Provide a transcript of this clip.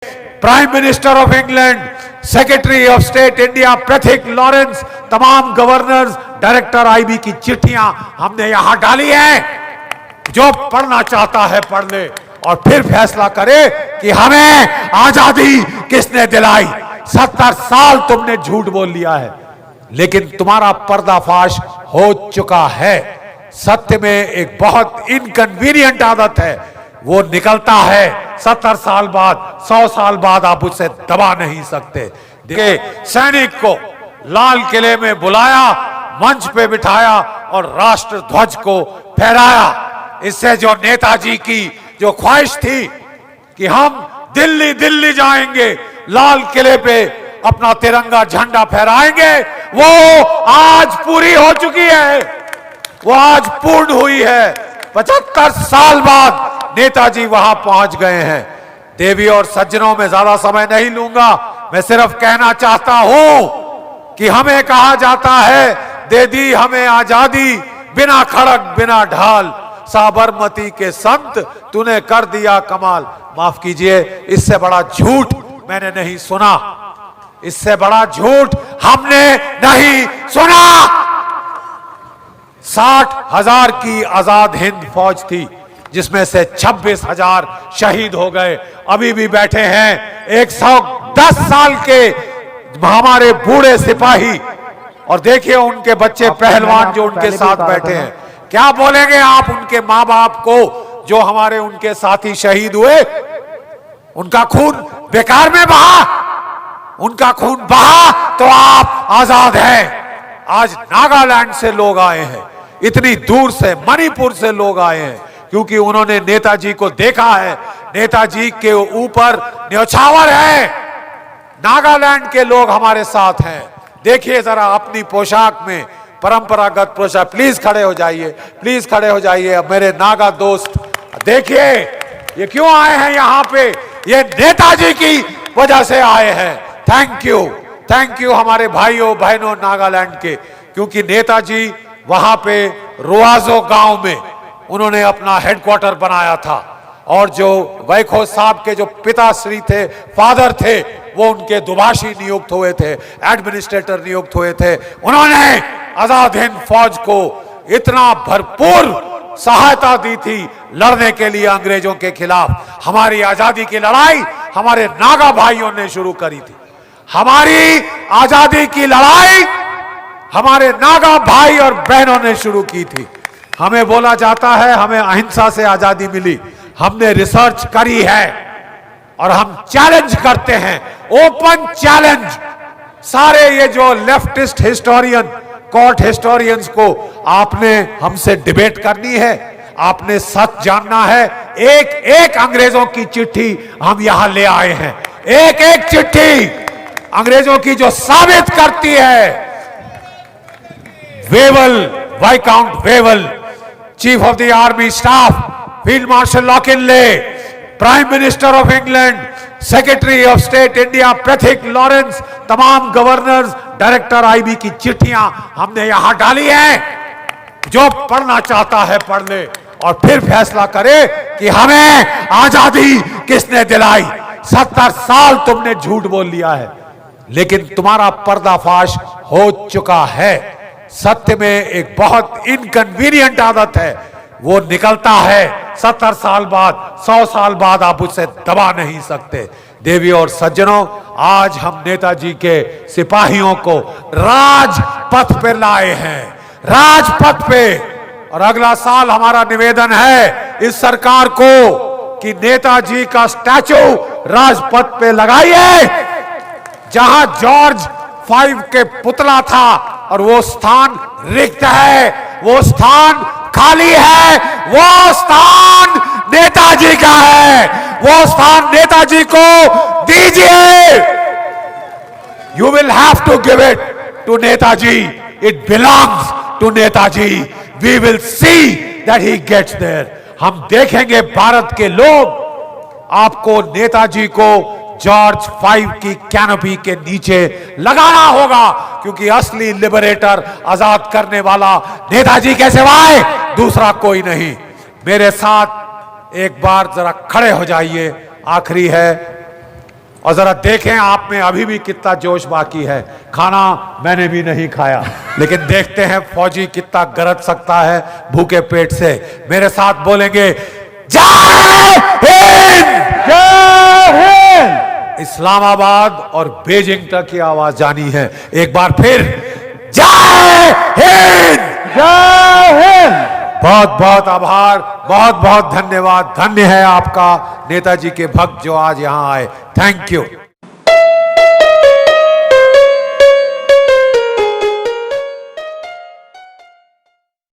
Prime minister of England, secretary of state India Pethick Lawrence, तमाम governors, director IB की चिट्ठियां हमने यहां डाली है। जो पढ़ना चाहता है पढ़ ले और फिर फैसला करे कि हमें आजादी किसने दिलाई। 70 साल तुमने झूठ बोल लिया है, लेकिन तुम्हारा पर्दाफाश हो चुका है। सत्य में एक बहुत इनकन्वीनियंट आदत है, वो निकलता है 70 साल बाद, 100 साल बाद आप उसे दबा नहीं सकते। देखिए, सैनिक को लाल किले में बुलाया, मंच पे बिठाया और राष्ट्र ध्वज को फहराया। इससे जो नेताजी की जो ख्वाहिश थी कि हम दिल्ली दिल्ली जाएंगे, लाल किले पे अपना तिरंगा झंडा फहराएंगे, वो आज पूरी हो चुकी है, वो आज पूर्ण हुई है। 75 साल बाद नेताजी वहां पहुंच गए हैं। देवी और सज्जनों में ज्यादा समय नहीं लूंगा, मैं सिर्फ कहना चाहता हूं कि हमें कहा जाता है दे दी हमें आजादी, बिना खड़ग बिना ढाल, साबरमती के संत तूने कर दिया कमाल। माफ कीजिए, इससे बड़ा झूठ मैंने नहीं सुना, इससे बड़ा झूठ हमने नहीं सुना। 60,000 की आजाद हिंद फौज थी, जिसमें से 26,000 शहीद हो गए। अभी भी बैठे हैं 110 साल के हमारे बूढ़े सिपाही, और देखिए उनके बच्चे पहलवान जो उनके साथ बैठे हैं। क्या बोलेंगे आप उनके मां बाप को जो हमारे उनके साथी शहीद हुए? उनका खून बेकार में बहा, उनका खून बहा तो आप आजाद हैं। आज नागालैंड से लोग आए हैं, इतनी दूर से, मणिपुर से लोग आए हैं, क्योंकि उन्होंने नेताजी को देखा है। नेताजी के ऊपर न्योछावर है। नागालैंड के लोग हमारे साथ हैं। देखिए जरा अपनी पोशाक में, परंपरागत पोशाक, प्लीज खड़े हो जाइए, प्लीज खड़े हो जाइए। अब मेरे नागा दोस्त देखिए ये क्यों आए हैं यहाँ पे, ये नेताजी की वजह से आए हैं। थैंक यू हमारे भाइयों बहनों नागालैंड के, क्योंकि नेताजी वहां पे रुआजो गांव में उन्होंने अपना हेडक्वार्टर बनाया था, और जो वैखो साहब के जो पिताश्री थे, फादर थे, वो उनके दुभाषी नियुक्त हुए थे, एडमिनिस्ट्रेटर नियुक्त हुए थे। उन्होंने आजाद हिंद फौज को इतना भरपूर सहायता दी थी लड़ने के लिए अंग्रेजों के खिलाफ। हमारी आजादी की लड़ाई हमारे नागा भाइयों ने शुरू करी थी। हमारी आजादी की लड़ाई हमारे नागा भाई और बहनों ने शुरू की थी। हमें बोला जाता है हमें अहिंसा से आजादी मिली। हमने रिसर्च करी है और हम चैलेंज करते हैं, ओपन चैलेंज। सारे ये जो लेफ्टिस्ट हिस्टोरियन, कोर्ट हिस्टोरियंस को आपने हमसे डिबेट करनी है, आपने सच जानना है। एक एक अंग्रेजों की चिट्ठी हम यहां ले आए हैं, एक एक चिट्ठी अंग्रेजों की जो साबित करती है। Wavell, viscount Wavell, chief of the army staff, field marshal लॉकिनले, prime minister of England, secretary of state India Pethick Lawrence, तमाम गवर्नर्स, डायरेक्टर आईबी की चिट्ठियां हमने यहां डाली है। जो पढ़ना चाहता है पढ़ ले और फिर फैसला करे कि हमें आजादी किसने दिलाई। 70 साल तुमने झूठ बोल लिया है, लेकिन तुम्हारा पर्दाफाश हो चुका है। सत्य में एक बहुत इनकन्वीनियंट आदत है, वो निकलता है 70 साल बाद, 100 साल बाद आप उसे दबा नहीं सकते। देवी और सज्जनों, आज हम नेताजी के सिपाहियों को राजपथ पे लाए हैं, राजपथ पे। और अगला साल हमारा निवेदन है इस सरकार को कि नेताजी का स्टैचू राजपथ पे लगाइए, जहां जॉर्ज 5 के पुतला था, और वो स्थान रिक्त है, वो स्थान खाली है, वो स्थान नेताजी का है, वो स्थान नेताजी को दीजिए। You will have to give it to Netaji, it belongs to Netaji. We will see that he gets there. हम देखेंगे भारत के लोग आपको नेताजी को जॉर्ज 5 की कैनोपी के नीचे लगाना होगा, क्योंकि असली लिबरेटर, आजाद करने वाला नेताजी के सिवाय दूसरा कोई नहीं। मेरे साथ एक बार जरा खड़े हो जाइए, आखिरी है। और जरा देखें आप में अभी भी कितना जोश बाकी है। खाना मैंने भी नहीं खाया, लेकिन देखते हैं फौजी कितना गरज सकता है भूखे पेट से। मेरे साथ बोलेंगे जय हिंद, जय हिंद। इस्लामाबाद और बीजिंग तक की आवाज जानी है। एक बार फिर जय हिंद, जय हिंद। बहुत बहुत आभार, बहुत बहुत धन्यवाद। धन्य है आपका नेताजी के भक्त जो आज यहां आए। Thank you.